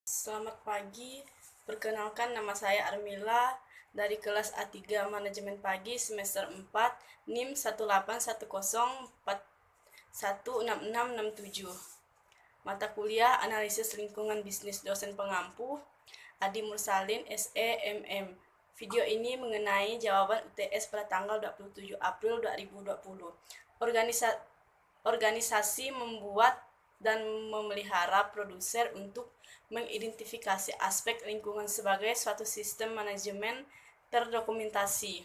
Selamat pagi, perkenalkan nama saya Armila dari kelas A3 Manajemen Pagi semester 4 NIM 18104166667. Mata kuliah Analisis Lingkungan Bisnis dosen pengampu Adi Mursalin SE MM. Video ini mengenai jawaban UTS pada tanggal 27 April 2020. Organisasi membuat dan memelihara produser untuk mengidentifikasi aspek lingkungan sebagai suatu sistem manajemen terdokumentasi.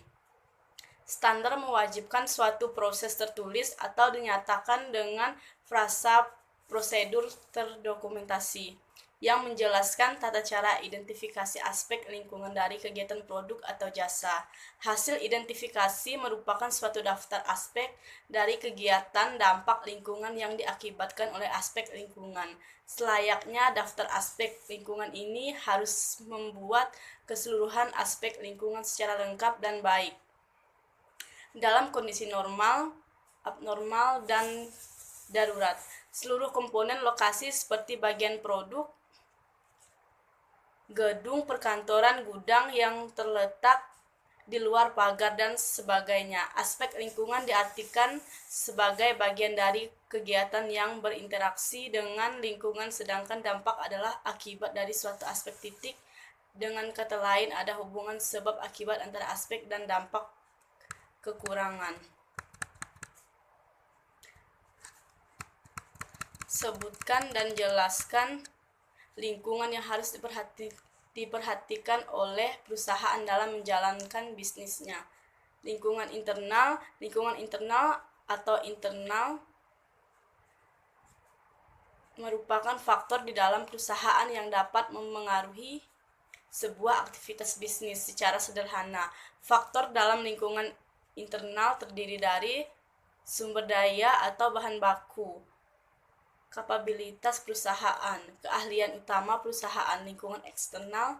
Standar mewajibkan suatu proses tertulis atau dinyatakan dengan frasa prosedur terdokumentasi yang menjelaskan tata cara identifikasi aspek lingkungan dari kegiatan produk atau jasa. Hasil identifikasi merupakan suatu daftar aspek dari kegiatan dampak lingkungan yang diakibatkan oleh aspek lingkungan. Selayaknya daftar aspek lingkungan ini harus membuat keseluruhan aspek lingkungan secara lengkap dan baik. Dalam kondisi normal, abnormal, dan darurat, seluruh komponen lokasi seperti bagian produk, gedung perkantoran, gudang yang terletak di luar pagar, dan sebagainya. Aspek lingkungan diartikan sebagai bagian dari kegiatan yang berinteraksi dengan lingkungan, sedangkan dampak adalah akibat dari suatu aspek titik. Dengan kata lain, ada hubungan sebab akibat antara aspek dan dampak kekurangan. Sebutkan dan jelaskan lingkungan yang harus diperhatikan oleh perusahaan dalam menjalankan bisnisnya. Lingkungan internal atau internal merupakan faktor di dalam perusahaan yang dapat memengaruhi sebuah aktivitas bisnis. Secara sederhana, faktor dalam lingkungan internal terdiri dari sumber daya atau bahan baku, kapabilitas perusahaan, keahlian utama perusahaan. Lingkungan eksternal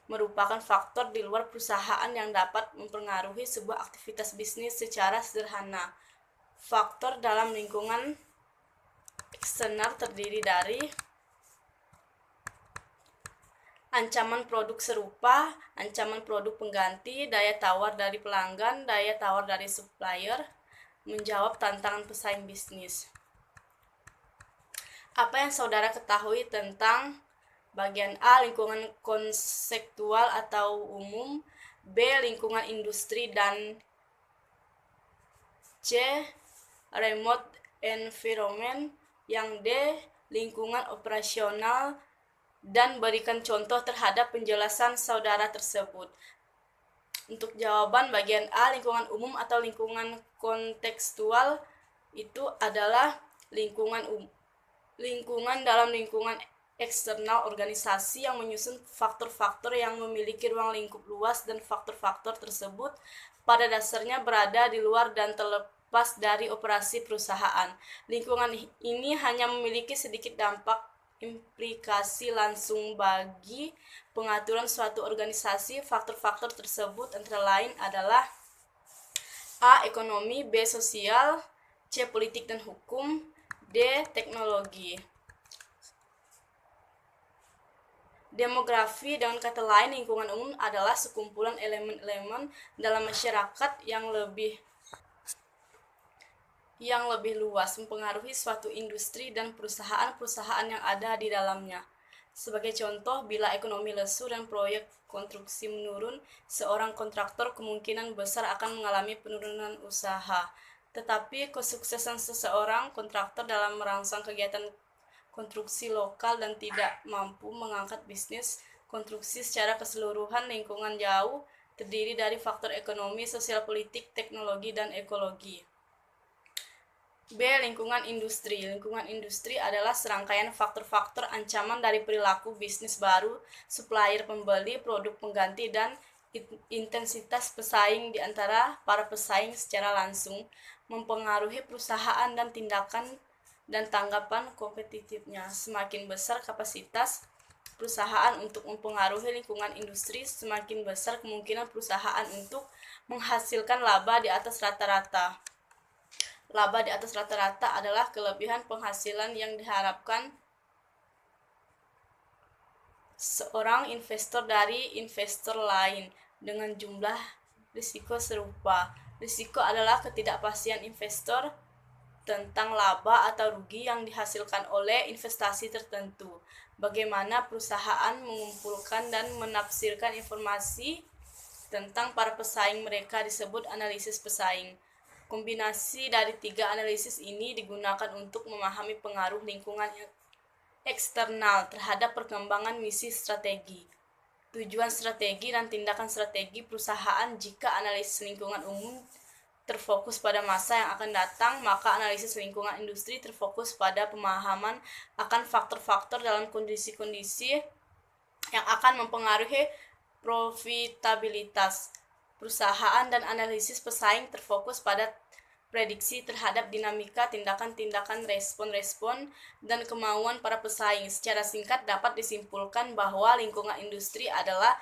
merupakan faktor di luar perusahaan yang dapat mempengaruhi sebuah aktivitas bisnis. Secara sederhana, faktor dalam lingkungan eksternal terdiri dari ancaman produk serupa, ancaman produk pengganti, daya tawar dari pelanggan, daya tawar dari supplier, menjawab tantangan pesaing bisnis. Apa yang saudara ketahui tentang bagian A, lingkungan konseptual atau umum, B, lingkungan industri, dan C, remote environment, yang D, lingkungan operasional, dan berikan contoh terhadap penjelasan saudara tersebut. Untuk jawaban bagian A, lingkungan umum atau lingkungan kontekstual, itu adalah lingkungan dalam lingkungan eksternal organisasi yang menyusun faktor-faktor yang memiliki ruang lingkup luas, dan faktor-faktor tersebut pada dasarnya berada di luar dan terlepas dari operasi perusahaan. Lingkungan ini hanya memiliki sedikit dampak implikasi langsung bagi pengaturan suatu organisasi. Faktor-faktor tersebut antara lain adalah A, ekonomi, B, sosial, C, politik dan hukum, D, teknologi. Demografi, dengan kata lain, lingkungan umum adalah sekumpulan elemen-elemen dalam masyarakat yang lebih luas, mempengaruhi suatu industri dan perusahaan-perusahaan yang ada di dalamnya. Sebagai contoh, bila ekonomi lesu dan proyek konstruksi menurun, seorang kontraktor kemungkinan besar akan mengalami penurunan usaha. Tetapi kesuksesan seseorang kontraktor dalam merangsang kegiatan konstruksi lokal dan tidak mampu mengangkat bisnis konstruksi secara keseluruhan. Lingkungan jauh terdiri dari faktor ekonomi, sosial, politik, teknologi, dan ekologi. B, lingkungan industri. Lingkungan industri adalah serangkaian faktor-faktor ancaman dari perilaku bisnis baru, supplier, pembeli, produk pengganti, dan intensitas pesaing di antara para pesaing secara langsung mempengaruhi perusahaan dan tindakan dan tanggapan kompetitifnya. Semakin besar kapasitas perusahaan untuk mempengaruhi lingkungan industri, semakin besar kemungkinan perusahaan untuk menghasilkan laba di atas rata-rata. Laba di atas rata-rata adalah kelebihan penghasilan yang diharapkan seorang investor dari investor lain dengan jumlah risiko serupa. Risiko adalah ketidakpastian investor tentang laba atau rugi yang dihasilkan oleh investasi tertentu. Bagaimana perusahaan mengumpulkan dan menafsirkan informasi tentang para pesaing mereka disebut analisis pesaing. Kombinasi dari tiga analisis ini digunakan untuk memahami pengaruh lingkungan eksternal terhadap perkembangan misi strategi, tujuan strategi, dan tindakan strategi perusahaan. Jika analisis lingkungan umum terfokus pada masa yang akan datang, maka analisis lingkungan industri terfokus pada pemahaman akan faktor-faktor dalam kondisi-kondisi yang akan mempengaruhi profitabilitas perusahaan, dan analisis pesaing terfokus pada prediksi terhadap dinamika tindakan-tindakan, respon-respon, dan kemauan para pesaing. Secara singkat dapat disimpulkan bahwa lingkungan industri adalah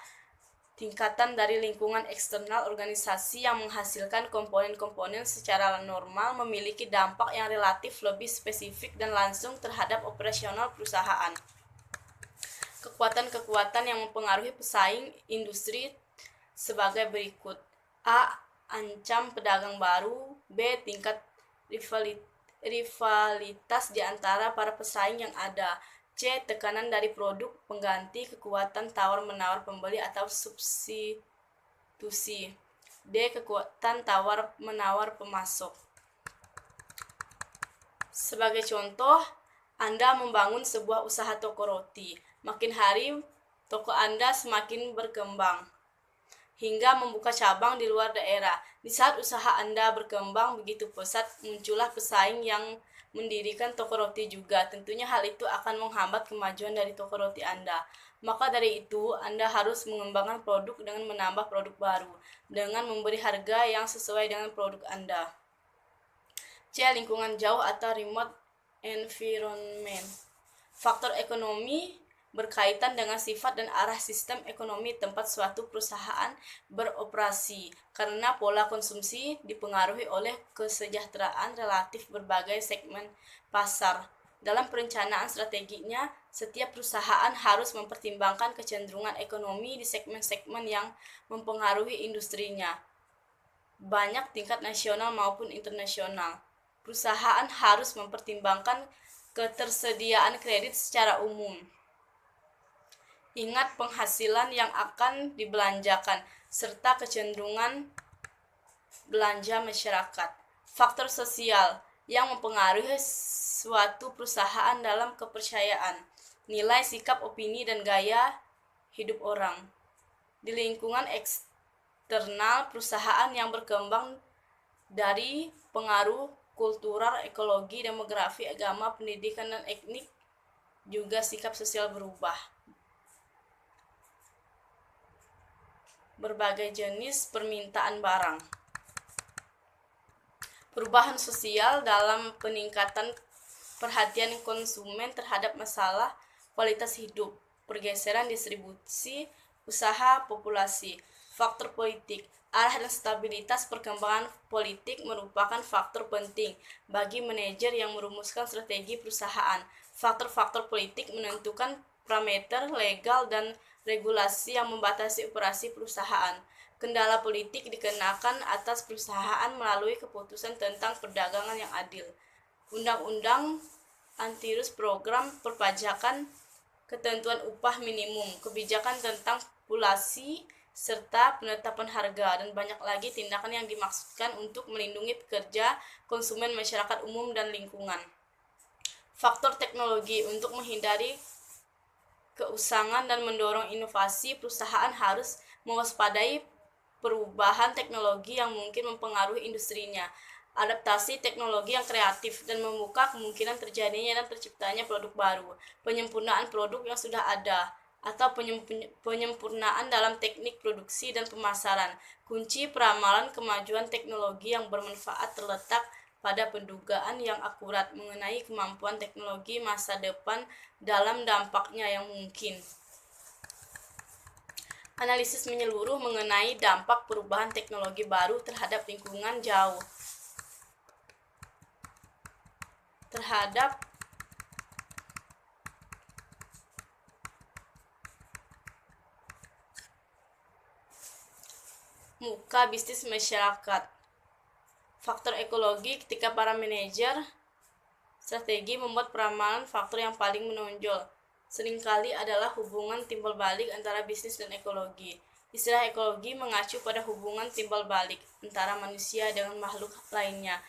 tingkatan dari lingkungan eksternal organisasi yang menghasilkan komponen-komponen secara normal memiliki dampak yang relatif lebih spesifik dan langsung terhadap operasional perusahaan. Kekuatan-kekuatan yang mempengaruhi pesaing industri sebagai berikut. A. Ancam pedagang baru. B. Tingkat rivalitas di antara para pesaing yang ada. C. Tekanan dari produk pengganti, kekuatan tawar-menawar pembeli atau substitusi. D. Kekuatan tawar-menawar pemasok. Sebagai contoh, Anda membangun sebuah usaha toko roti. Makin hari, toko Anda semakin berkembang hingga membuka cabang di luar daerah. Di saat usaha Anda berkembang begitu pesat, muncullah pesaing yang mendirikan toko roti juga. Tentunya hal itu akan menghambat kemajuan dari toko roti Anda. Maka dari itu, Anda harus mengembangkan produk dengan menambah produk baru, dengan memberi harga yang sesuai dengan produk Anda. C. Lingkungan jauh atau remote environment. Faktor ekonomi berkaitan dengan sifat dan arah sistem ekonomi tempat suatu perusahaan beroperasi, karena pola konsumsi dipengaruhi oleh kesejahteraan relatif berbagai segmen pasar. Dalam perencanaan strateginya, setiap perusahaan harus mempertimbangkan kecenderungan ekonomi di segmen-segmen yang mempengaruhi industrinya, banyak tingkat nasional maupun internasional. Perusahaan harus mempertimbangkan ketersediaan kredit secara umum. Ingat penghasilan yang akan dibelanjakan, serta kecenderungan belanja masyarakat. Faktor sosial yang mempengaruhi suatu perusahaan dalam kepercayaan, nilai, sikap, opini, dan gaya hidup orang. Di lingkungan eksternal, perusahaan yang berkembang dari pengaruh kultural, ekologi, demografi, agama, pendidikan, dan etnik, juga sikap sosial berubah. Berbagai jenis permintaan barang. Perubahan sosial dalam peningkatan perhatian konsumen terhadap masalah kualitas hidup, pergeseran distribusi, usaha, populasi. Faktor politik. Arah dan stabilitas perkembangan politik merupakan faktor penting bagi manajer yang merumuskan strategi perusahaan. Faktor-faktor politik menentukan parameter legal dan regulasi yang membatasi operasi perusahaan. Kendala politik dikenakan atas perusahaan melalui keputusan tentang perdagangan yang adil, undang-undang antirus, program perpajakan, ketentuan upah minimum, kebijakan tentang populasi, serta penetapan harga, dan banyak lagi tindakan yang dimaksudkan untuk melindungi pekerja, konsumen, masyarakat umum, dan lingkungan. Faktor teknologi. Untuk menghindari keusangan dan mendorong inovasi, perusahaan harus mewaspadai perubahan teknologi yang mungkin mempengaruhi industrinya, adaptasi teknologi yang kreatif, dan membuka kemungkinan terjadinya dan terciptanya produk baru, penyempurnaan produk yang sudah ada, atau penyempurnaan dalam teknik produksi dan pemasaran. Kunci peramalan kemajuan teknologi yang bermanfaat terletak pada pendugaan yang akurat mengenai kemampuan teknologi masa depan dalam dampaknya yang mungkin. Analisis menyeluruh mengenai dampak perubahan teknologi baru terhadap lingkungan jauh, terhadap muka bisnis masyarakat. Faktor ekologi ketika para manajer strategi membuat peramalan faktor yang paling menonjol seringkali adalah hubungan timbal balik antara bisnis dan ekologi. Istilah ekologi mengacu pada hubungan timbal balik antara manusia dengan makhluk lainnya.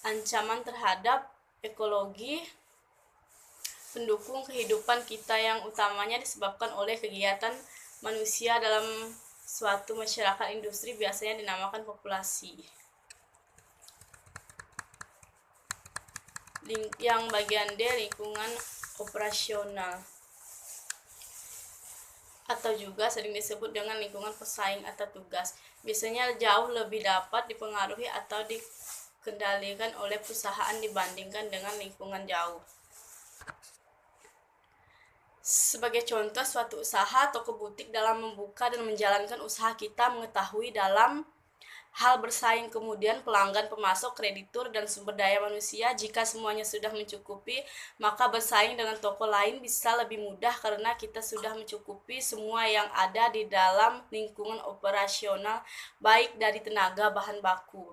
Ancaman terhadap ekologi pendukung kehidupan kita yang utamanya disebabkan oleh kegiatan manusia dalam suatu masyarakat industri biasanya dinamakan populasi. Yang bagian D, lingkungan operasional, atau juga sering disebut dengan lingkungan pesaing atau tugas. Biasanya jauh lebih dapat dipengaruhi atau dikendalikan oleh perusahaan dibandingkan dengan lingkungan jauh. Sebagai contoh, suatu usaha toko butik dalam membuka dan menjalankan usaha kita mengetahui dalam hal bersaing, kemudian pelanggan, pemasok, kreditur, dan sumber daya manusia. Jika semuanya sudah mencukupi, maka bersaing dengan toko lain bisa lebih mudah karena kita sudah mencukupi semua yang ada di dalam lingkungan operasional, baik dari tenaga, bahan baku.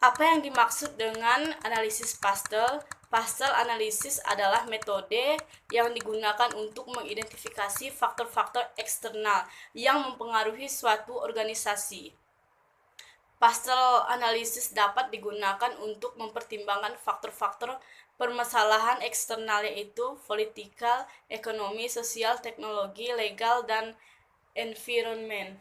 Apa yang dimaksud dengan analisis pastel? Pastel analisis adalah metode yang digunakan untuk mengidentifikasi faktor-faktor eksternal yang mempengaruhi suatu organisasi. Pastel analisis dapat digunakan untuk mempertimbangkan faktor-faktor permasalahan eksternal, yaitu politikal, ekonomi, sosial, teknologi, legal, dan environment.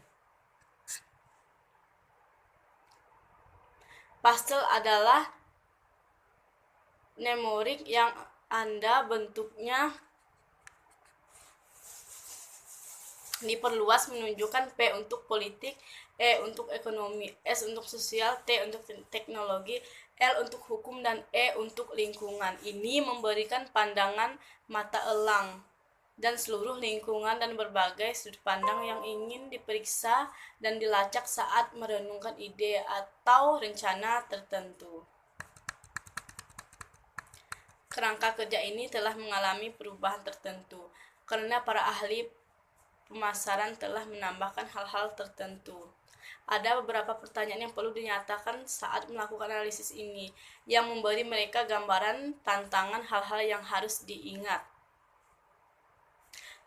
Pastel adalah numerik yang Anda bentuknya diperluas menunjukkan P untuk politik, E untuk ekonomi, S untuk sosial, T untuk teknologi, L untuk hukum, dan E untuk lingkungan. Ini memberikan pandangan mata elang dan seluruh lingkungan dan berbagai sudut pandang yang ingin diperiksa dan dilacak saat merenungkan ide atau rencana tertentu. Kerangka kerja ini telah mengalami perubahan tertentu karena para ahli pemasaran telah menambahkan hal-hal tertentu. Ada beberapa pertanyaan yang perlu dinyatakan saat melakukan analisis ini, yang memberi mereka gambaran tantangan hal-hal yang harus diingat.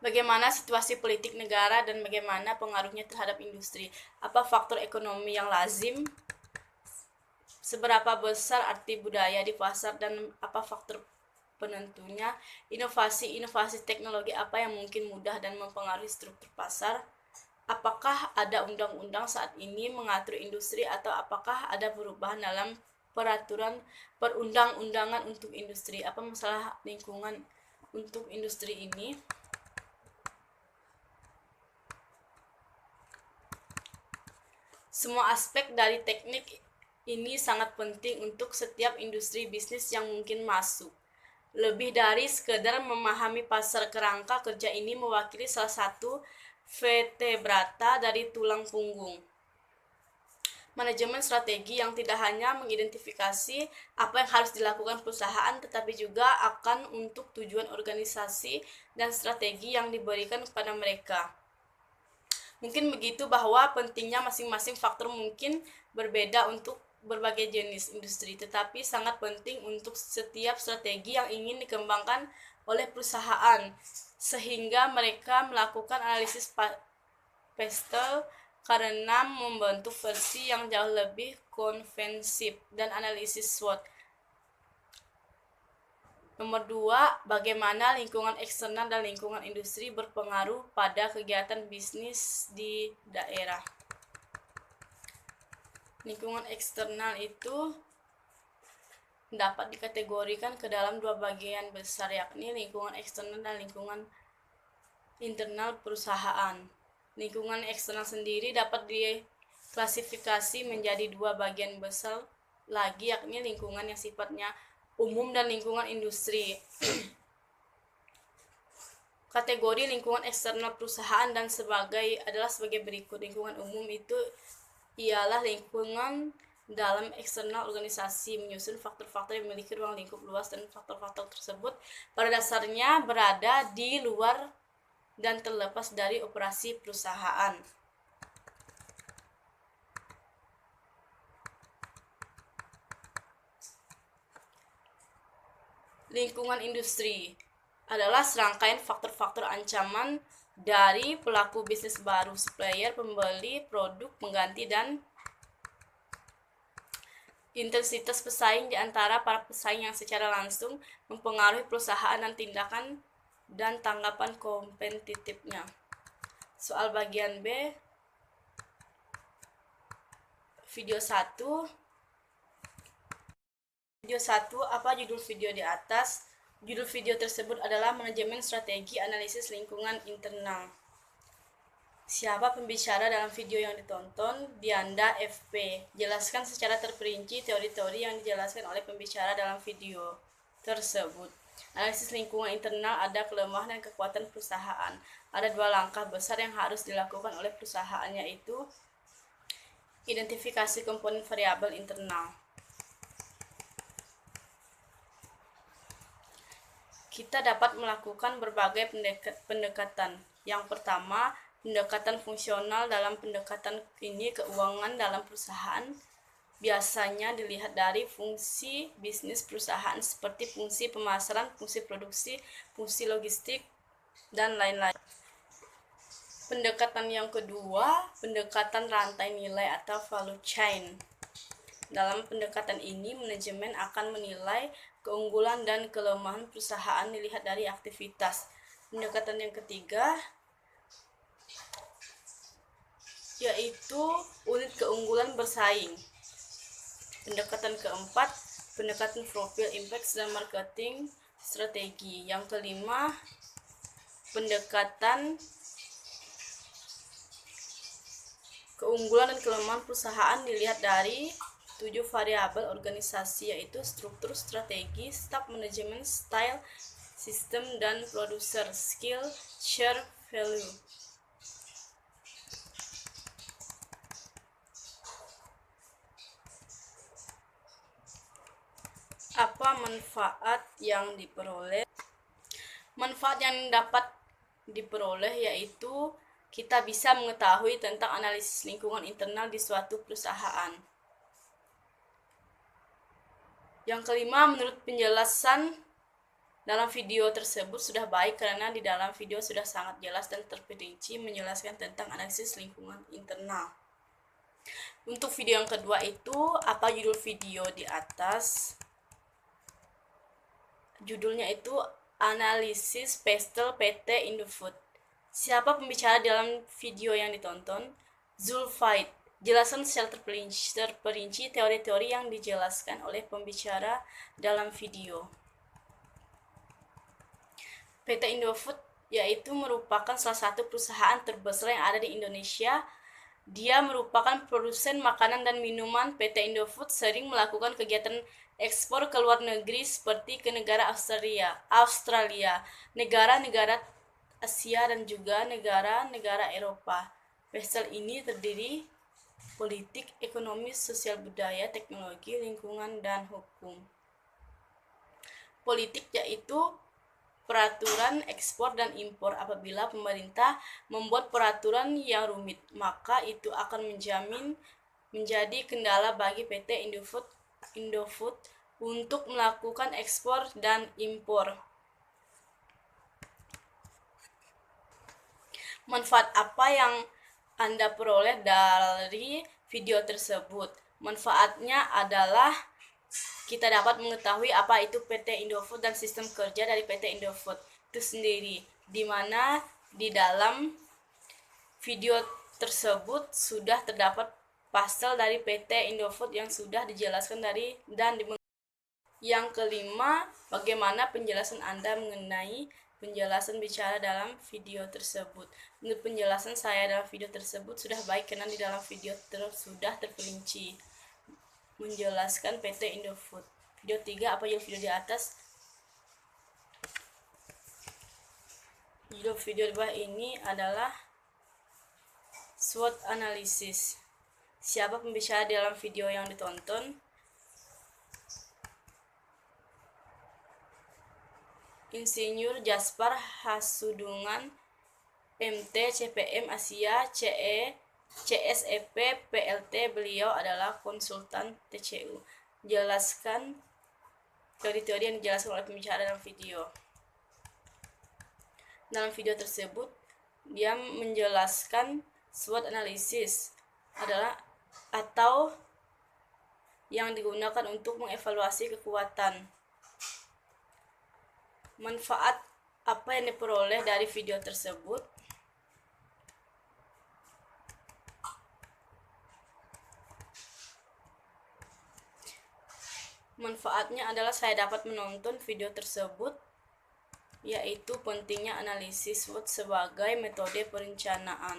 Bagaimana situasi politik negara dan bagaimana pengaruhnya terhadap industri? Apa faktor ekonomi yang lazim? Seberapa besar arti budaya di pasar dan apa faktor penentunya? Inovasi teknologi apa yang mungkin mudah dan mempengaruhi struktur pasar? Apakah ada undang-undang saat ini mengatur industri atau apakah ada perubahan dalam peraturan perundang-undangan untuk industri? Apa masalah lingkungan untuk industri ini? Semua aspek dari teknik ini sangat penting untuk setiap industri bisnis yang mungkin masuk. Lebih dari sekedar memahami pasar, kerangka kerja ini mewakili salah satu vertebrata dari tulang punggung manajemen strategi yang tidak hanya mengidentifikasi apa yang harus dilakukan perusahaan, tetapi juga akan untuk tujuan organisasi dan strategi yang diberikan kepada mereka. Mungkin begitu bahwa pentingnya masing-masing faktor mungkin berbeda untuk berbagai jenis industri, tetapi sangat penting untuk setiap strategi yang ingin dikembangkan oleh perusahaan, sehingga mereka melakukan analisis pastel karena membentuk versi yang jauh lebih konvensif dan analisis SWOT. Nomor 2, bagaimana lingkungan eksternal dan lingkungan industri berpengaruh pada kegiatan bisnis di daerah. Lingkungan eksternal itu dapat dikategorikan ke dalam dua bagian besar, yakni lingkungan eksternal dan lingkungan internal perusahaan. Lingkungan eksternal sendiri dapat diklasifikasi menjadi dua bagian besar lagi, yakni lingkungan yang sifatnya umum dan lingkungan industri. Kategori lingkungan eksternal perusahaan dan adalah sebagai berikut. Lingkungan umum itu ialah lingkungan dalam eksternal organisasi, menyusun faktor-faktor yang memiliki ruang lingkup luas, dan faktor-faktor tersebut pada dasarnya berada di luar dan terlepas dari operasi perusahaan. Lingkungan industri adalah serangkaian faktor-faktor ancaman dari pelaku bisnis baru, supplier, pembeli, produk, pengganti, dan intensitas pesaing di antara para pesaing yang secara langsung mempengaruhi perusahaan dan tindakan dan tanggapan kompetitifnya. Soal bagian B, video 1. Video 1, apa judul video di atas? Judul video tersebut adalah Manajemen Strategi Analisis Lingkungan Internal. Siapa pembicara dalam video yang ditonton? Dianda FP. Jelaskan secara terperinci teori-teori yang dijelaskan oleh pembicara dalam video tersebut. Analisis lingkungan internal, ada kelemahan dan kekuatan perusahaan. Ada 2 langkah besar yang harus dilakukan oleh perusahaan, yaitu identifikasi komponen variabel internal. Kita dapat melakukan berbagai pendekatan. Yang pertama, pendekatan fungsional. Dalam pendekatan ini, keuangan dalam perusahaan biasanya dilihat dari fungsi bisnis perusahaan seperti fungsi pemasaran, fungsi produksi, fungsi logistik, dan lain-lain. Pendekatan yang kedua, pendekatan rantai nilai atau value chain. Dalam pendekatan ini, manajemen akan menilai keunggulan dan kelemahan perusahaan dilihat dari aktivitas. Pendekatan yang ketiga yaitu unit keunggulan bersaing. Pendekatan keempat, pendekatan profil, impact, dan marketing strategi. Yang kelima, pendekatan keunggulan dan kelemahan perusahaan dilihat dari 7 variabel organisasi, yaitu struktur, strategi, staff, manajemen, style, sistem, dan produser, skill, share, value. Apa manfaat yang diperoleh? Manfaat yang dapat diperoleh yaitu kita bisa mengetahui tentang analisis lingkungan internal di suatu perusahaan. Yang kelima, menurut penjelasan dalam video tersebut sudah baik karena di dalam video sudah sangat jelas dan terperinci menjelaskan tentang analisis lingkungan internal. Untuk video yang kedua itu, apa judul video di atas? Judulnya itu Analisis Pastel PT Indofood. Siapa pembicara dalam video yang ditonton? Zulfait. Jelaskan secara terperinci teori-teori yang dijelaskan oleh pembicara dalam video. PT Indofood yaitu merupakan salah satu perusahaan terbesar yang ada di Indonesia. Dia merupakan produsen makanan dan minuman. PT Indofood sering melakukan kegiatan ekspor ke luar negeri seperti ke negara Australia, negara-negara Asia, dan juga negara-negara Eropa. Pastel ini terdiri politik, ekonomi, sosial, budaya, teknologi, lingkungan, dan hukum. Politik yaitu peraturan ekspor dan impor. Apabila pemerintah membuat peraturan yang rumit, maka itu akan menjadi kendala bagi PT Indofood untuk melakukan ekspor dan impor. Manfaat apa yang Anda peroleh dari video tersebut? Manfaatnya adalah kita dapat mengetahui apa itu PT Indofood dan sistem kerja dari PT Indofood itu sendiri, di mana di dalam video tersebut sudah terdapat pastel dari PT Indofood yang sudah dijelaskan Yang kelima, bagaimana penjelasan Anda mengenai penjelasan bicara dalam video tersebut? Menurut penjelasan saya dalam video tersebut sudah baik karena di dalam video sudah terperinci menjelaskan PT Indofood. Video 3, apa judul video di atas? Judul video di bawah ini adalah SWOT analisis. Siapa pembicara dalam video yang ditonton? Insinyur Jaspar Hasudungan, MT, CPM Asia, CE, CSEP, PLT. Beliau adalah konsultan TCU. Jelaskan teori-teori yang dijelaskan oleh pembicara dalam video. Dalam video tersebut, dia menjelaskan SWOT analisis adalah atau yang digunakan untuk mengevaluasi kekuatan. Manfaat apa yang diperoleh dari video tersebut? Manfaatnya adalah saya dapat menonton video tersebut, yaitu pentingnya analisis SWOT sebagai metode perencanaan.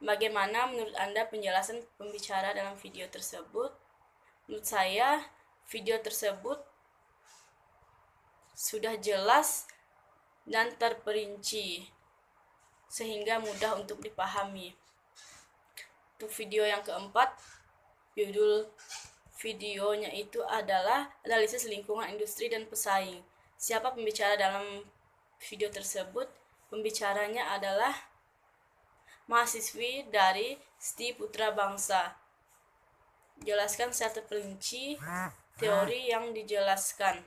Bagaimana menurut Anda penjelasan pembicara dalam video tersebut? Menurut saya, video tersebut sudah jelas dan terperinci, sehingga mudah untuk dipahami. Untuk video yang keempat, judul videonya itu adalah analisis lingkungan industri dan pesaing. Siapa pembicara dalam video tersebut? Pembicaranya adalah mahasiswi dari STI Putra Bangsa. Jelaskan secara terperinci teori yang dijelaskan,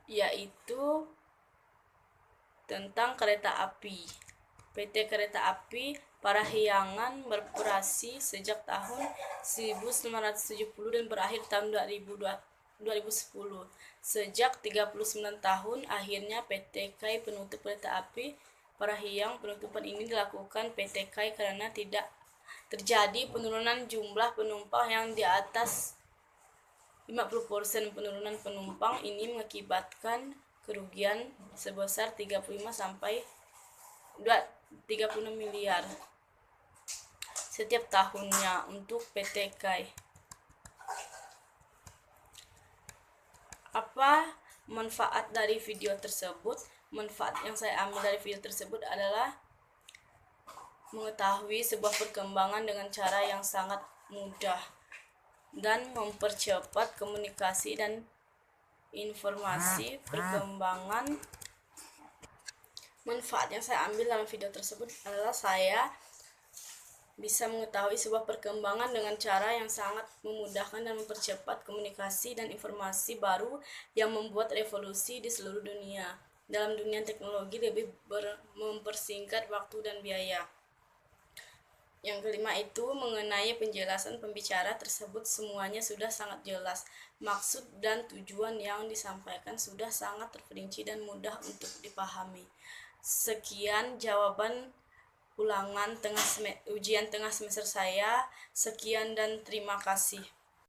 yaitu tentang kereta api. PT Kereta Api Parahyangan beroperasi sejak tahun 1970 dan berakhir tahun 2010. Sejak 39 tahun, akhirnya PT KAI penutup kereta api Parahyangan. Penutupan ini dilakukan PT KAI karena tidak terjadi penurunan jumlah penumpang yang di atas 50%. Penurunan penumpang ini mengakibatkan kerugian sebesar 35 sampai 36 miliar setiap tahunnya untuk PT KAI. Apa manfaat dari video tersebut? Manfaat yang saya ambil dari video tersebut adalah mengetahui sebuah perkembangan dengan cara yang sangat mudah dan mempercepat komunikasi dan informasi perkembangan. Manfaat yang saya ambil dalam video tersebut adalah saya bisa mengetahui sebuah perkembangan dengan cara yang sangat memudahkan dan mempercepat komunikasi dan informasi baru yang membuat revolusi di seluruh dunia. Dalam dunia teknologi lebih mempersingkat waktu dan biaya. Yang kelima itu mengenai penjelasan pembicara tersebut, semuanya sudah sangat jelas. Maksud dan tujuan yang disampaikan sudah sangat terperinci dan mudah untuk dipahami. Sekian jawaban ulangan ujian tengah semester saya. Sekian dan terima kasih.